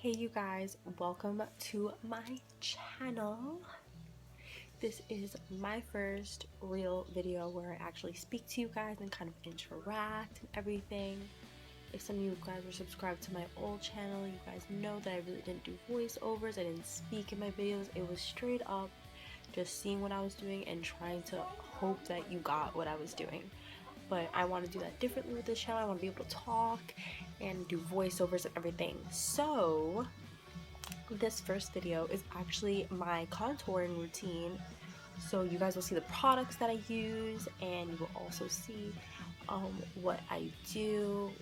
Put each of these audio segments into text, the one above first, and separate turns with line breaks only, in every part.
Hey you guys, welcome to my channel. This is my first real video where I actually speak to you guys and kind of interact and everything. If some of you guys were subscribed to my old channel, you guys know that I really didn't do voiceovers, I didn't speak in my videos. It was straight up just seeing what I was doing and trying to hope that you got what I was doing. But I want to do that differently with this channel. I want to be able to talk and do voiceovers and everything. So this first video is actually my contouring routine, so you guys will see the products that I use, and you will also see what I do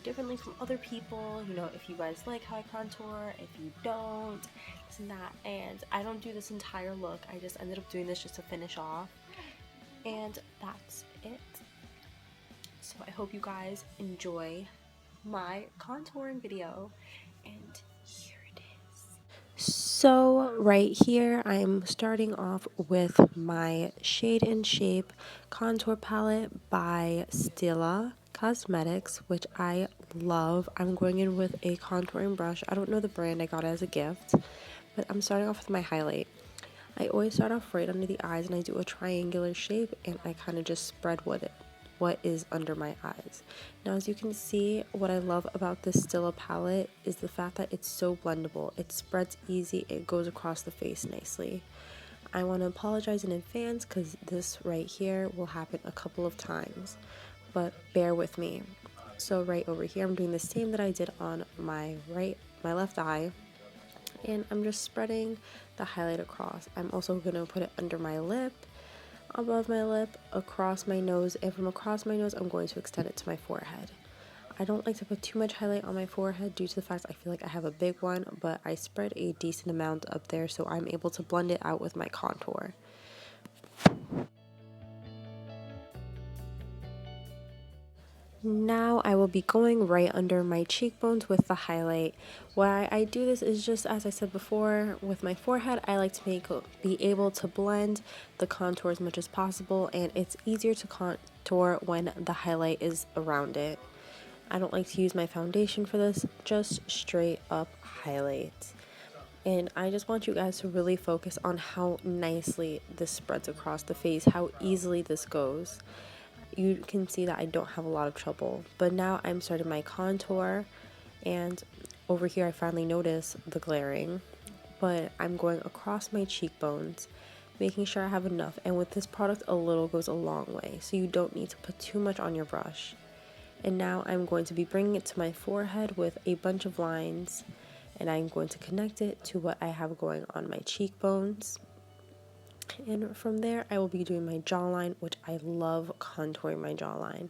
differently from other people. You know, if you guys like how I contour, if you don't, this and that. And I don't do this entire look, I just ended up doing this just to finish off, and that's it. So I hope you guys enjoy my contouring video, and here it is. So right here I'm starting off with my Shade and Shape contour palette by STILA Cosmetics, which I love. I'm going in with a contouring brush. I don't know the brand, I got it as a gift, but I'm starting off with my highlight. I always start off right under the eyes and I do a triangular shape, and I kind of just spread what is under my eyes. Now, as you can see, what I love about this Stila palette is the fact that it's so blendable. It spreads easy, it goes across the face nicely. I want to apologize in advance because this right here will happen a couple of times, but bear with me. So right over here, I'm doing the same that I did on my left eye, and I'm just spreading the highlight across. I'm also going to put it under my lip, above my lip, across my nose, and from across my nose I'm going to extend it to my forehead. I don't like to put too much highlight on my forehead due to the fact I feel like I have a big one, but I spread a decent amount up there so I'm able to blend it out with my contour. Now I will be going right under my cheekbones with the highlight. Why I do this is just, as I said before, with my forehead, I like to be able to blend the contour as much as possible, and it's easier to contour when the highlight is around it. I don't like to use my foundation for this, just straight up highlight. And I just want you guys to really focus on how nicely this spreads across the face, how easily this goes. You can see that I don't have a lot of trouble. But now I'm starting my contour, and over here I finally notice the glaring, but I'm going across my cheekbones, making sure I have enough. And with this product, a little goes a long way, so you don't need to put too much on your brush. And now I'm going to be bringing it to my forehead with a bunch of lines, and I'm going to connect it to what I have going on my cheekbones. And from there, I will be doing my jawline, which I love contouring my jawline,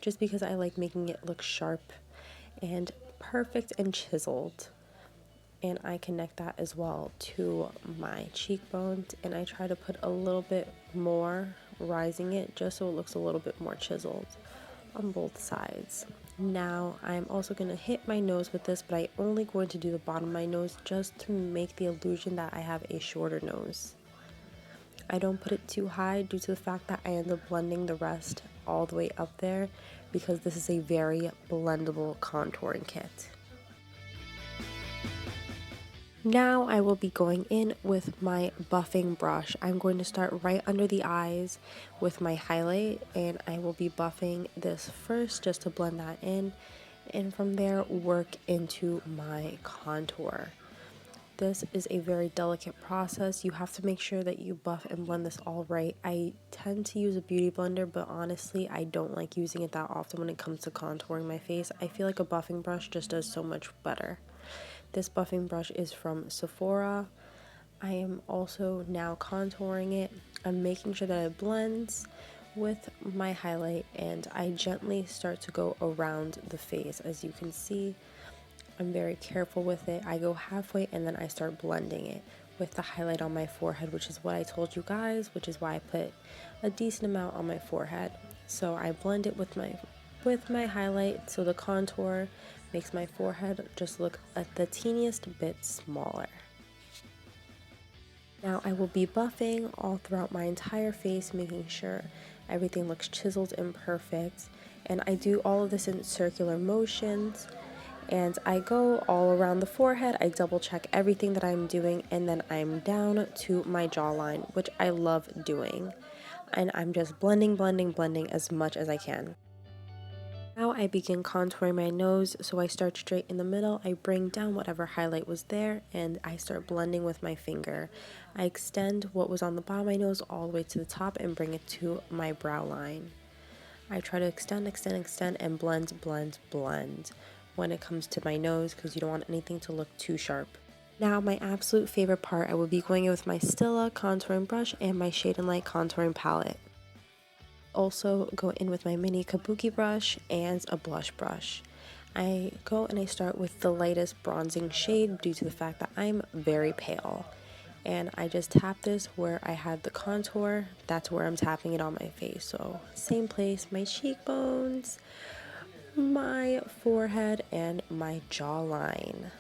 just because I like making it look sharp and perfect and chiseled. And I connect that as well to my cheekbones, and I try to put a little bit more, rising it just so it looks a little bit more chiseled on both sides. Now I'm also going to hit my nose with this, but I'm only going to do the bottom of my nose just to make the illusion that I have a shorter nose. I don't put it too high due to the fact that I end up blending the rest all the way up there, because this is a very blendable contouring kit. Now I will be going in with my buffing brush. I'm going to start right under the eyes with my highlight, and I will be buffing this first just to blend that in, and from there work into my contour. This is a very delicate process. You have to make sure that you buff and blend this all right. I tend to use a beauty blender, but honestly I don't like using it that often when it comes to contouring my face. I feel like a buffing brush just does so much better. This buffing brush is from Sephora. I am also now contouring it. I'm making sure that it blends with my highlight, and I gently start to go around the face. As you can see, I'm very careful with it. I go halfway and then I start blending it with the highlight on my forehead, which is what I told you guys, which is why I put a decent amount on my forehead. So I blend it with my highlight, so the contour makes my forehead just look the teeniest bit smaller. Now I will be buffing all throughout my entire face, making sure everything looks chiseled and perfect. And I do all of this in circular motions, And I go all around the forehead, I double check everything that I'm doing, and then I'm down to my jawline, which I love doing. And I'm just blending, blending, blending as much as I can. Now I begin contouring my nose, so I start straight in the middle, I bring down whatever highlight was there, and I start blending with my finger. I extend what was on the bottom of my nose all the way to the top and bring it to my brow line. I try to extend, extend, extend, and blend, blend, blend when it comes to my nose because you don't want anything to look too sharp. Now my absolute favorite part, I will be going in with my STILA contouring brush and my Shade and Light contouring palette. Also go in with my mini kabuki brush and a blush brush. I go and I start with the lightest bronzing shade due to the fact that I'm very pale. And I just tap this where I had the contour, that's where I'm tapping it on my face. So same place, my cheekbones, my forehead, and my jawline.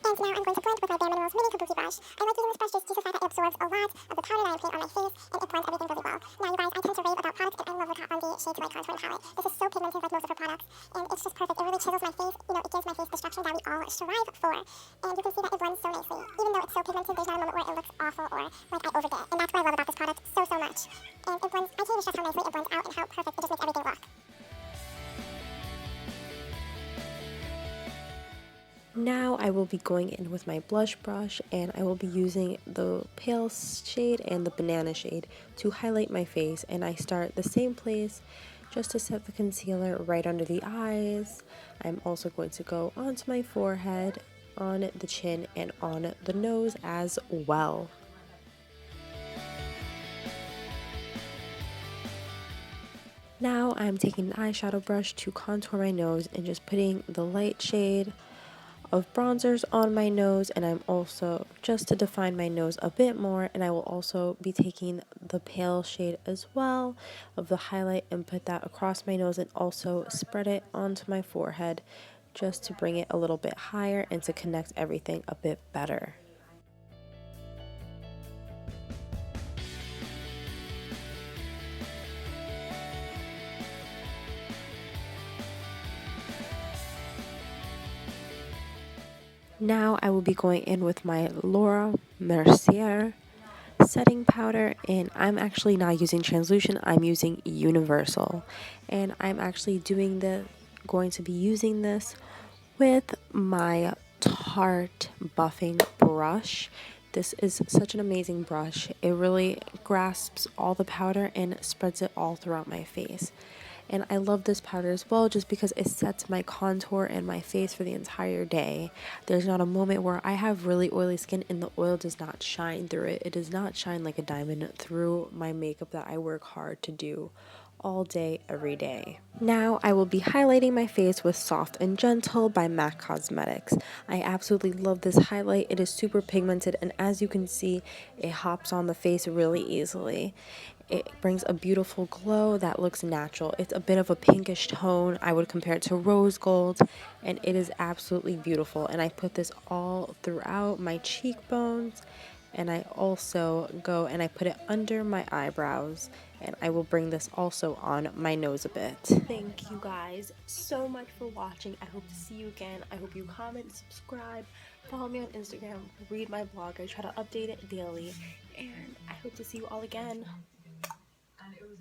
And now I'm going to blend with my Bare Minerals mini kabuki brush. I like using this brush just due to the fact that it absorbs a lot of the powder that I'm putting on my face, and it blends everything really well. Now you guys, I tend to rave about products, and I love the Kat Von D Shade to Light contouring palette. This is so pigmented like most of her products, and it's just perfect. It really chisels my face. You know, it gives my face the structure that we all strive for. And you can see that it blends so nicely. Even though it's so pigmented, there's not a moment where it looks awful or like I overdid it. And that's what I love about this product so much. And it blends, I can't even stress how nicely it blends out and how perfect it just makes everything look.
Now I will be going in with my blush brush, and I will be using the pale shade and the banana shade to highlight my face, and I start the same place just to set the concealer right under the eyes. I'm also going to go onto my forehead, on the chin, and on the nose as well. Now I'm taking the eyeshadow brush to contour my nose and just putting the light shade of bronzers on my nose, and I'm also just to define my nose a bit more, and I will also be taking the pale shade as well of the highlight and put that across my nose and also spread it onto my forehead just to bring it a little bit higher and to connect everything a bit better. Now I will be going in with my Laura Mercier setting powder, and I'm actually not using translucent, I'm using universal, and I'm actually going to be using this with my Tarte buffing brush. This is such an amazing brush. It really grasps all the powder and spreads it all throughout my face. And I love this powder as well just because it sets my contour and my face for the entire day. There's not a moment where I have really oily skin and the oil does not shine through it. It does not shine like a diamond through my makeup that I work hard to do all day, every day. Now I will be highlighting my face with Soft and Gentle by MAC Cosmetics. I absolutely love this highlight. It is super pigmented, and as you can see, it hops on the face really easily. It brings a beautiful glow that looks natural. It's a bit of a pinkish tone. I would compare it to rose gold, and it is absolutely beautiful. And I put this all throughout my cheekbones, and I also go and I put it under my eyebrows, and I will bring this also on my nose a bit. Thank you guys so much for watching. I hope to see you again. I hope you comment, subscribe, follow me on Instagram, read my blog. I try to update it daily, and I hope to see you all again.